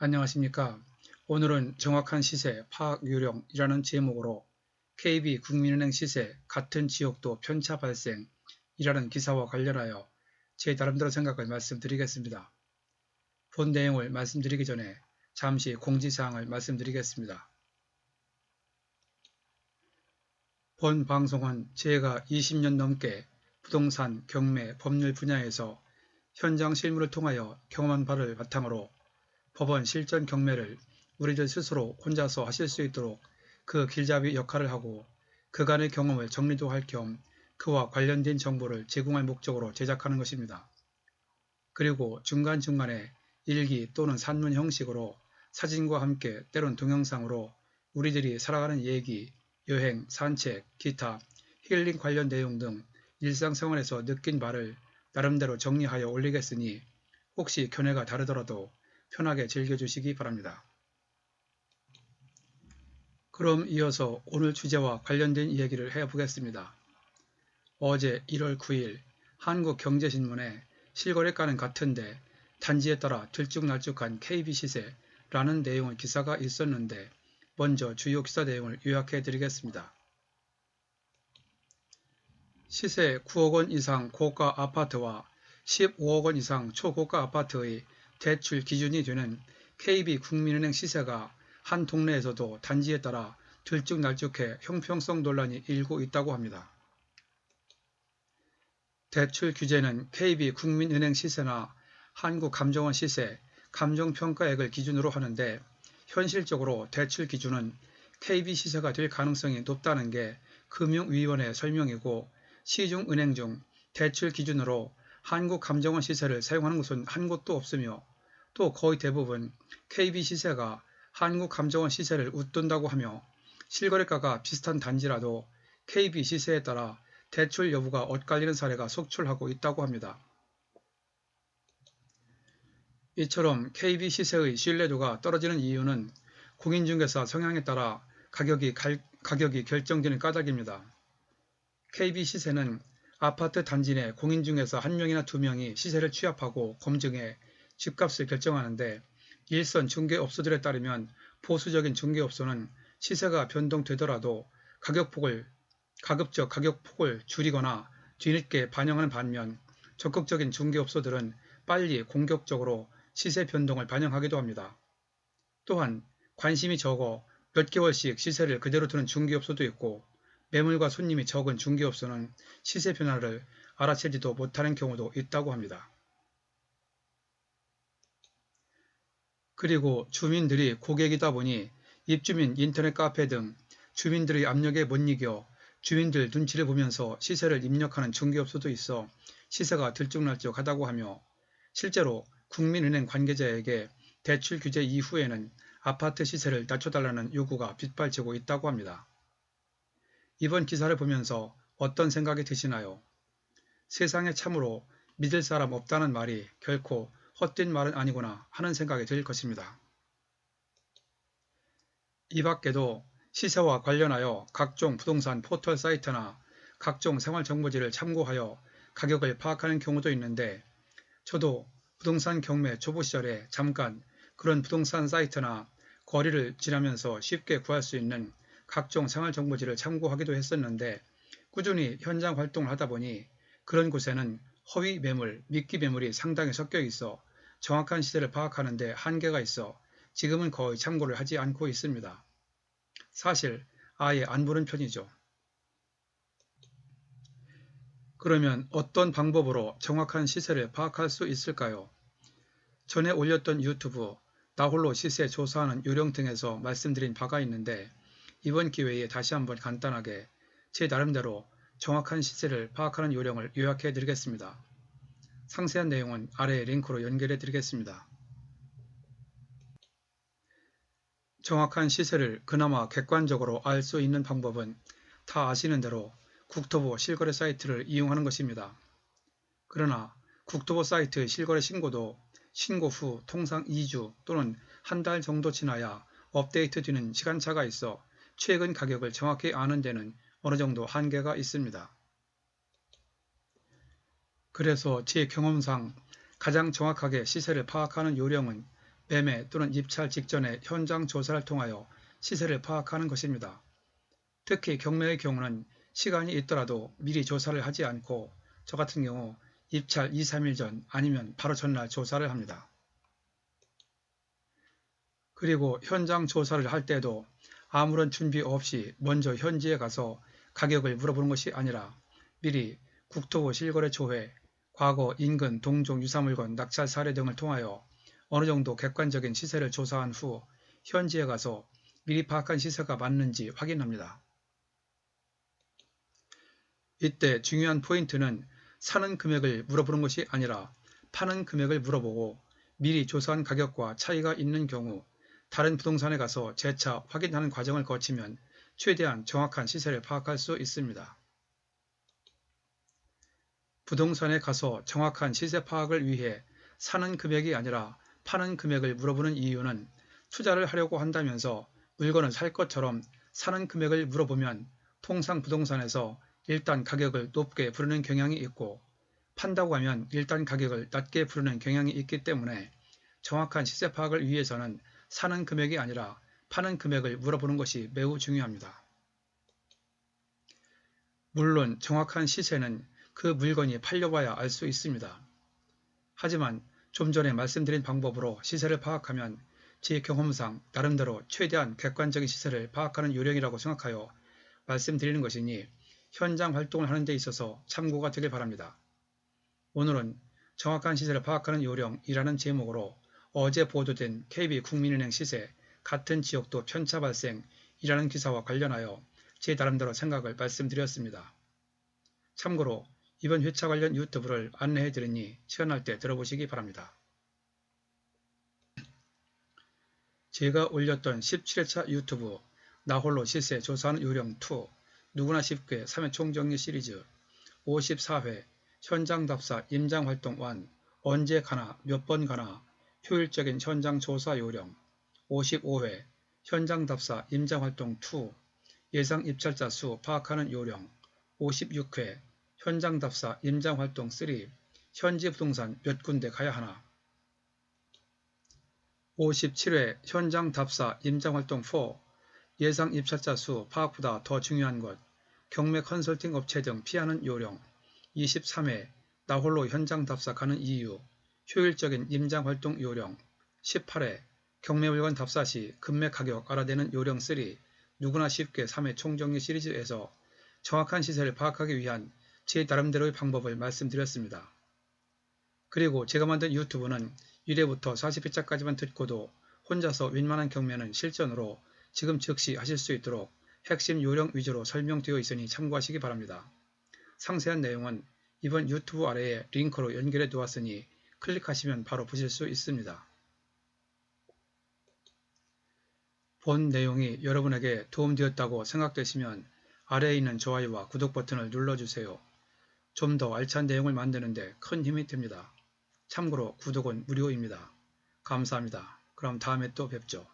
안녕하십니까. 오늘은 정확한 시세 파악 요령이라는 제목으로 KB국민은행 시세 같은 지역도 편차 발생이라는 기사와 관련하여 제 나름대로 생각을 말씀드리겠습니다. 본 내용을 말씀드리기 전에 잠시 공지사항을 말씀드리겠습니다. 본 방송은 제가 20년 넘게 부동산, 경매, 법률 분야에서 현장 실무를 통하여 경험한 바를 바탕으로 법원 실전 경매를 우리들 스스로 혼자서 하실 수 있도록 그 길잡이 역할을 하고 그간의 경험을 정리도 할 겸 그와 관련된 정보를 제공할 목적으로 제작하는 것입니다. 그리고 중간중간에 일기 또는 산문 형식으로 사진과 함께 때론 동영상으로 우리들이 살아가는 얘기, 여행, 산책, 기타, 힐링 관련 내용 등 일상생활에서 느낀 바를 나름대로 정리하여 올리겠으니 혹시 견해가 다르더라도 편하게 즐겨주시기 바랍니다. 그럼 이어서 오늘 주제와 관련된 이야기를 해보겠습니다. 어제 1월 9일 한국경제신문에 실거래가는 같은데 단지에 따라 들쭉날쭉한 KB 시세라는 내용의 기사가 있었는데 먼저 주요 기사 내용을 요약해 드리겠습니다. 시세 9억원 이상 고가 아파트와 15억원 이상 초고가 아파트의 대출 기준이 되는 KB국민은행 시세가 한 동네에서도 단지에 따라 들쭉날쭉해 형평성 논란이 일고 있다고 합니다. 대출 규제는 KB국민은행 시세나 한국감정원 시세, 감정평가액을 기준으로 하는데 현실적으로 대출 기준은 KB 시세가 될 가능성이 높다는 게 금융위원회 설명이고 시중은행 중 대출 기준으로 한국감정원 시세를 사용하는 곳은 한 곳도 없으며 또 거의 대부분 KB 시세가 한국감정원 시세를 웃돈다고 하며 실거래가가 비슷한 단지라도 KB 시세에 따라 대출 여부가 엇갈리는 사례가 속출하고 있다고 합니다. 이처럼 KB 시세의 신뢰도가 떨어지는 이유는 공인중개사 성향에 따라 가격이 결정되는 까닭입니다. KB 시세는 아파트 단지 내 공인중개사 1명이나 2명이 시세를 취합하고 검증해 집값을 결정하는데 일선 중개업소들에 따르면 보수적인 중개업소는 시세가 변동되더라도 가급적 가격폭을 줄이거나 뒤늦게 반영하는 반면 적극적인 중개업소들은 빨리 공격적으로 시세 변동을 반영하기도 합니다. 또한 관심이 적어 몇 개월씩 시세를 그대로 두는 중개업소도 있고 매물과 손님이 적은 중개업소는 시세 변화를 알아채지도 못하는 경우도 있다고 합니다. 그리고 주민들이 고객이다 보니 입주민 인터넷 카페 등 주민들의 압력에 못 이겨 주민들 눈치를 보면서 시세를 입력하는 중개업소도 있어 시세가 들쭉날쭉하다고 하며 실제로 국민은행 관계자에게 대출 규제 이후에는 아파트 시세를 낮춰달라는 요구가 빗발치고 있다고 합니다. 이번 기사를 보면서 어떤 생각이 드시나요? 세상에 참으로 믿을 사람 없다는 말이 결코 헛된 말은 아니구나 하는 생각이 들 것입니다. 이 밖에도 시세와 관련하여 각종 부동산 포털 사이트나 각종 생활정보지를 참고하여 가격을 파악하는 경우도 있는데 저도 부동산 경매 초보 시절에 잠깐 그런 부동산 사이트나 거리를 지나면서 쉽게 구할 수 있는 각종 생활정보지를 참고하기도 했었는데 꾸준히 현장 활동을 하다 보니 그런 곳에는 허위 매물, 미끼 매물이 상당히 섞여 있어 정확한 시세를 파악하는 데 한계가 있어 지금은 거의 참고를 하지 않고 있습니다. 사실 아예 안 보는 편이죠. 그러면 어떤 방법으로 정확한 시세를 파악할 수 있을까요? 전에 올렸던 유튜브 나홀로 시세 조사하는 요령 등에서 말씀드린 바가 있는데 이번 기회에 다시 한번 간단하게 제 나름대로 정확한 시세를 파악하는 요령을 요약해 드리겠습니다. 상세한 내용은 아래 링크로 연결해 드리겠습니다. 정확한 시세를 그나마 객관적으로 알 수 있는 방법은 다 아시는 대로 국토부 실거래 사이트를 이용하는 것입니다. 그러나 국토부 사이트 실거래 신고도 신고 후 통상 2주 또는 한 달 정도 지나야 업데이트 되는 시간차가 있어 최근 가격을 정확히 아는 데는 어느 정도 한계가 있습니다. 그래서 제 경험상 가장 정확하게 시세를 파악하는 요령은 매매 또는 입찰 직전에 현장 조사를 통하여 시세를 파악하는 것입니다. 특히 경매의 경우는 시간이 있더라도 미리 조사를 하지 않고 저 같은 경우 입찰 2, 3일 전 아니면 바로 전날 조사를 합니다. 그리고 현장 조사를 할 때도 아무런 준비 없이 먼저 현지에 가서 가격을 물어보는 것이 아니라 미리 국토부 실거래조회, 과거 인근 동종 유사물건 낙찰 사례 등을 통하여 어느 정도 객관적인 시세를 조사한 후 현지에 가서 미리 파악한 시세가 맞는지 확인합니다. 이때 중요한 포인트는 사는 금액을 물어보는 것이 아니라 파는 금액을 물어보고 미리 조사한 가격과 차이가 있는 경우 다른 부동산에 가서 재차 확인하는 과정을 거치면 최대한 정확한 시세를 파악할 수 있습니다. 부동산에 가서 정확한 시세 파악을 위해 사는 금액이 아니라 파는 금액을 물어보는 이유는 투자를 하려고 한다면서 물건을 살 것처럼 사는 금액을 물어보면 통상 부동산에서 일단 가격을 높게 부르는 경향이 있고 판다고 하면 일단 가격을 낮게 부르는 경향이 있기 때문에 정확한 시세 파악을 위해서는 사는 금액이 아니라 파는 금액을 물어보는 것이 매우 중요합니다. 물론 정확한 시세는 그 물건이 팔려봐야 알 수 있습니다. 하지만 좀 전에 말씀드린 방법으로 시세를 파악하면 제 경험상 나름대로 최대한 객관적인 시세를 파악하는 요령이라고 생각하여 말씀드리는 것이니 현장 활동을 하는 데 있어서 참고가 되길 바랍니다. 오늘은 정확한 시세를 파악하는 요령이라는 제목으로 어제 보도된 KB국민은행 시세 같은 지역도 편차 발생이라는 기사와 관련하여 제 나름대로 생각을 말씀드렸습니다. 참고로 이번 회차 관련 유튜브를 안내해드리니 시간날 때 들어보시기 바랍니다. 제가 올렸던 17회차 유튜브 나홀로 시세 조사하는 요령 2 누구나 쉽게 3회 총정리 시리즈 54회 현장답사 임장활동 1 언제 가나 몇 번 가나 효율적인 현장 조사 요령 55회 현장답사 임장활동 2 예상 입찰자 수 파악하는 요령 56회 현장답사 임장활동 3 현지 부동산 몇 군데 가야 하나 57회 현장답사 임장활동 4 예상 입찰자 수 파악보다 더 중요한 것 경매 컨설팅 업체 등 피하는 요령 23회 나홀로 현장답사 가는 이유 효율적인 임장활동 요령 18회 경매물건 답사 시 금매 가격 알아내는 요령 3 누구나 쉽게 3회 총정리 시리즈에서 정확한 시세를 파악하기 위한 제 나름대로의 방법을 말씀드렸습니다. 그리고 제가 만든 유튜브는 1회부터 40회차까지만 듣고도 혼자서 웬만한 경매는 실전으로 지금 즉시 하실 수 있도록 핵심 요령 위주로 설명되어 있으니 참고하시기 바랍니다. 상세한 내용은 이번 유튜브 아래에 링크로 연결해 두었으니 클릭하시면 바로 보실 수 있습니다. 본 내용이 여러분에게 도움되었다고 생각되시면 아래에 있는 좋아요와 구독 버튼을 눌러주세요. 좀 더 알찬 내용을 만드는 데 큰 힘이 됩니다. 참고로 구독은 무료입니다. 감사합니다. 그럼 다음에 또 뵙죠.